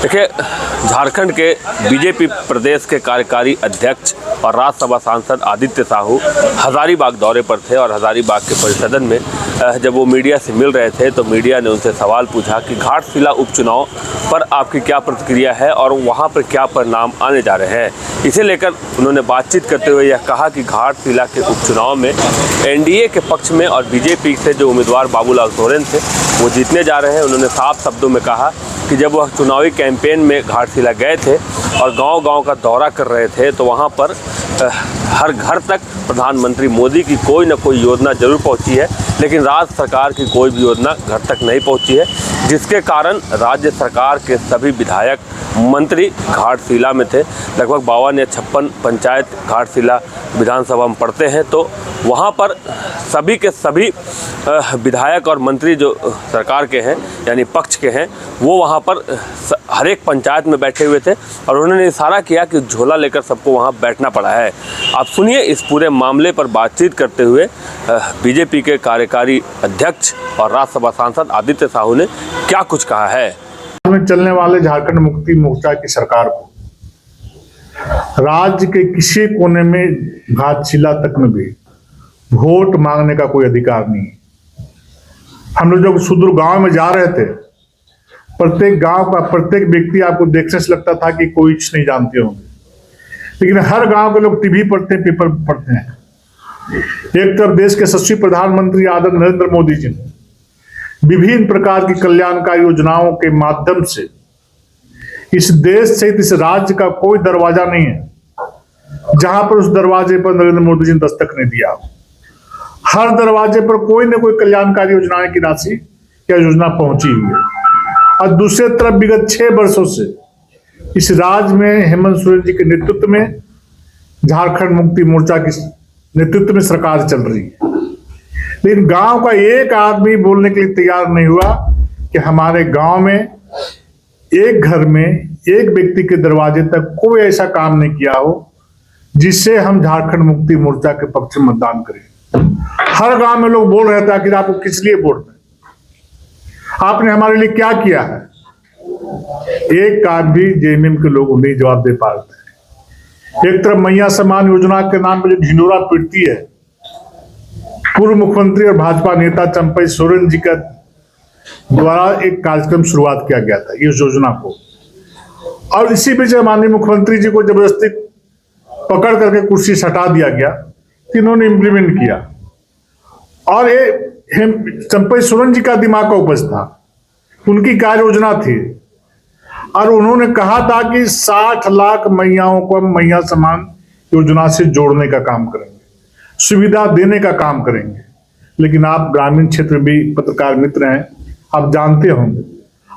देखिए, झारखंड के बीजेपी प्रदेश के कार्यकारी अध्यक्ष और राज्यसभा सांसद आदित्य साहू हजारीबाग दौरे पर थे और हजारीबाग के परिसदन में जब वो मीडिया से मिल रहे थे तो मीडिया ने उनसे सवाल पूछा कि घाटशिला उपचुनाव पर आपकी क्या प्रतिक्रिया है और वहाँ पर क्या परिणाम आने जा रहे हैं। इसे लेकर उन्होंने बातचीत करते हुए यह कहा कि घाटशिला के उपचुनाव में एनडीए के पक्ष में और बीजेपी से जो उम्मीदवार बाबूलाल सोरेन थे वो जीतने जा रहे हैं। उन्होंने साफ शब्दों में कहा कि जब वह चुनावी कैंपेन में घाटशिला गए थे और गांव-गांव का दौरा कर रहे थे तो वहां पर हर घर तक प्रधानमंत्री मोदी की कोई न कोई योजना जरूर पहुंची है, लेकिन राज्य सरकार की कोई भी योजना घर तक नहीं पहुंची है, जिसके कारण राज्य सरकार के सभी विधायक मंत्री घाटशिला में थे। लगभग 52 या 56 पंचायत घाटशिला विधानसभा में पड़ते हैं, तो वहाँ पर सभी के सभी विधायक और मंत्री जो सरकार के हैं यानी पक्ष के हैं वो वहाँ पर हर एक पंचायत में बैठे हुए थे और उन्होंने इशारा किया कि झोला लेकर सबको वहाँ बैठना पड़ा है। आप सुनिए इस पूरे मामले पर बातचीत करते हुए बीजेपी के कार्यकारी अध्यक्ष और राज्यसभा सांसद आदित्य साहू ने क्या कुछ कहा है। में चलने वाले झारखंड मुक्ति मोर्चा की सरकार को राज्य के किसी कोने में घाटशिला तक में भी वोट मांगने का कोई अधिकार नहीं। हम लोग जब सुदूर गांव में जा रहे थे, प्रत्येक गांव का प्रत्येक व्यक्ति आपको देखने से लगता था कि कोई कुछ नहीं जानते होंगे, लेकिन हर गांव के लोग टीवी पढ़ते हैं, पेपर पढ़ते हैं। एक तरफ देश के यशस्वी प्रधानमंत्री आदरणीय नरेंद्र मोदी जी ने विभिन्न प्रकार की कल्याणकारी योजनाओं के माध्यम से इस देश सहित इस राज्य का कोई दरवाजा नहीं है जहां पर उस दरवाजे पर नरेंद्र मोदी जी ने दस्तक नहीं दिया। हर दरवाजे पर कोई न कोई कल्याणकारी योजनाएं की राशि या योजना पहुंची हुई है। और दूसरे तरफ विगत 6 वर्षों से इस राज्य में हेमंत सोरेन जी के नेतृत्व में झारखंड मुक्ति मोर्चा के नेतृत्व में सरकार चल रही है, लेकिन गांव का एक आदमी बोलने के लिए तैयार नहीं हुआ कि हमारे गांव में एक घर में एक व्यक्ति के दरवाजे तक कोई ऐसा काम नहीं किया हो जिससे हम झारखंड मुक्ति मोर्चा के पक्ष में मतदान करें। हर गांव में लोग बोल रहे थे कि आपको किस लिए वोट दें, आपने हमारे लिए क्या किया है। एक काम भी जेएमएम के लोग नहीं जवाब दे पा रहे थे। एक तरफ मैया सम्मान योजना के नाम पर जो ढिंडोरा पीटती है, पूर्व मुख्यमंत्री और भाजपा नेता चंपई सोरेन जी का द्वारा एक कार्यक्रम शुरुआत किया गया था इस योजना को, और इसी बीच माननीय मुख्यमंत्री जी को जबरदस्ती पकड़ करके कुर्सी से हटा दिया गया, इन्होंने इंप्लीमेंट किया। और ये चंपई सोरेन जी का दिमाग का उपज था, उनकी कार्य योजना थी और उन्होंने कहा था कि 60 लाख मैयाओं को हम मैया सम्मान योजना से जोड़ने का काम करेंगे, सुविधा देने का काम करेंगे। लेकिन आप ग्रामीण क्षेत्र में भी पत्रकार मित्र हैं, आप जानते होंगे,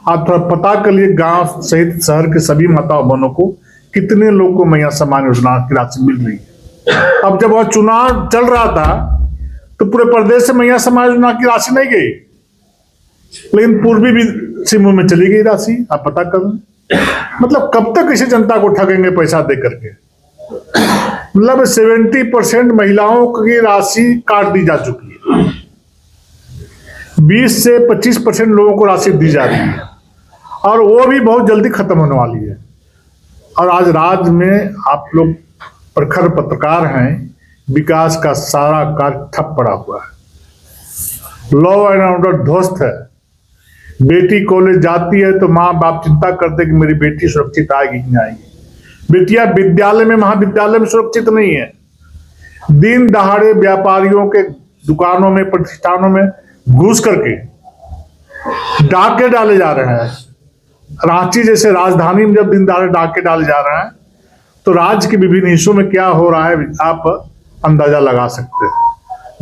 आप थोड़ा पता कर लिए गांव सहित शहर के सभी माताओं बहनों को कितने लोग को मैया सम्मान योजना की राशि मिल रही है। अब जब वह चुनाव चल रहा था तो पूरे प्रदेश से मैया सम्मान योजना की राशि नहीं गई, लेकिन पूर्वी भी सिमू में चली गई राशि। आप पता कर, मतलब कब तक इसे जनता को ठगेंगे पैसा दे करके। मतलब 70% महिलाओं की राशि काट दी जा चुकी है, 20 से 25% लोगों को राशि दी जा रही है और वो भी बहुत जल्दी खत्म होने वाली है। और आज राज्य में आप लोग प्रखर पत्रकार हैं, विकास का सारा कार्य ठप पड़ा हुआ है, लॉ एंड ऑर्डर ध्वस्त है। बेटी कॉलेज जाती है तो माँ बाप चिंता करते कि मेरी बेटी सुरक्षित आएगी कि नहीं आएगी। बेटियां विद्यालय में महाविद्यालय में सुरक्षित नहीं है। दिन दहाड़े व्यापारियों के दुकानों में प्रतिष्ठानों में घुस करके डाके डाले जा रहे हैं। रांची जैसे राजधानी में जब दिन दहाड़े डाके डाले जा रहे हैं तो राज्य के विभिन्न हिस्सों में क्या हो रहा है आप अंदाजा लगा सकते हैं।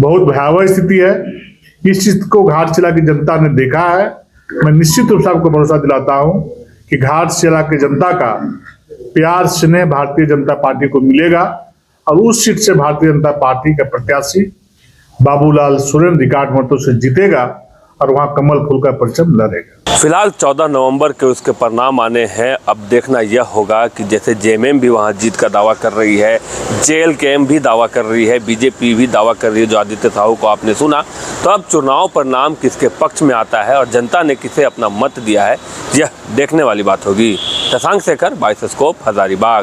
बहुत भयावह स्थिति है। इस चीज को घाटशिला की जनता ने देखा है। मैं निश्चित रूप से आपको भरोसा दिलाता हूं कि घाटशिला की जनता का प्यार स्नेह भारतीय जनता पार्टी को मिलेगा और उस सीट से भारतीय जनता पार्टी का प्रत्याशी बाबूलाल सोरेन रिकॉर्ड मतों से जीतेगा और वहां कमल फूल का परचम लहरेगा। फिलहाल 14 नवंबर के उसके परिणाम आने हैं। अब देखना यह होगा कि जैसे जेएमएम भी वहां जीत का दावा कर रही है, जेएलकेएम भी दावा कर रही है, बीजेपी भी दावा कर रही है, जो आदित्य साहू को आपने सुना। तो अब चुनाव परिणाम किसके पक्ष में आता है और जनता ने किसे अपना मत दिया है, यह देखने वाली बात होगी। शशांक शेखर, बाइसोस्कोप, हजारीबाग।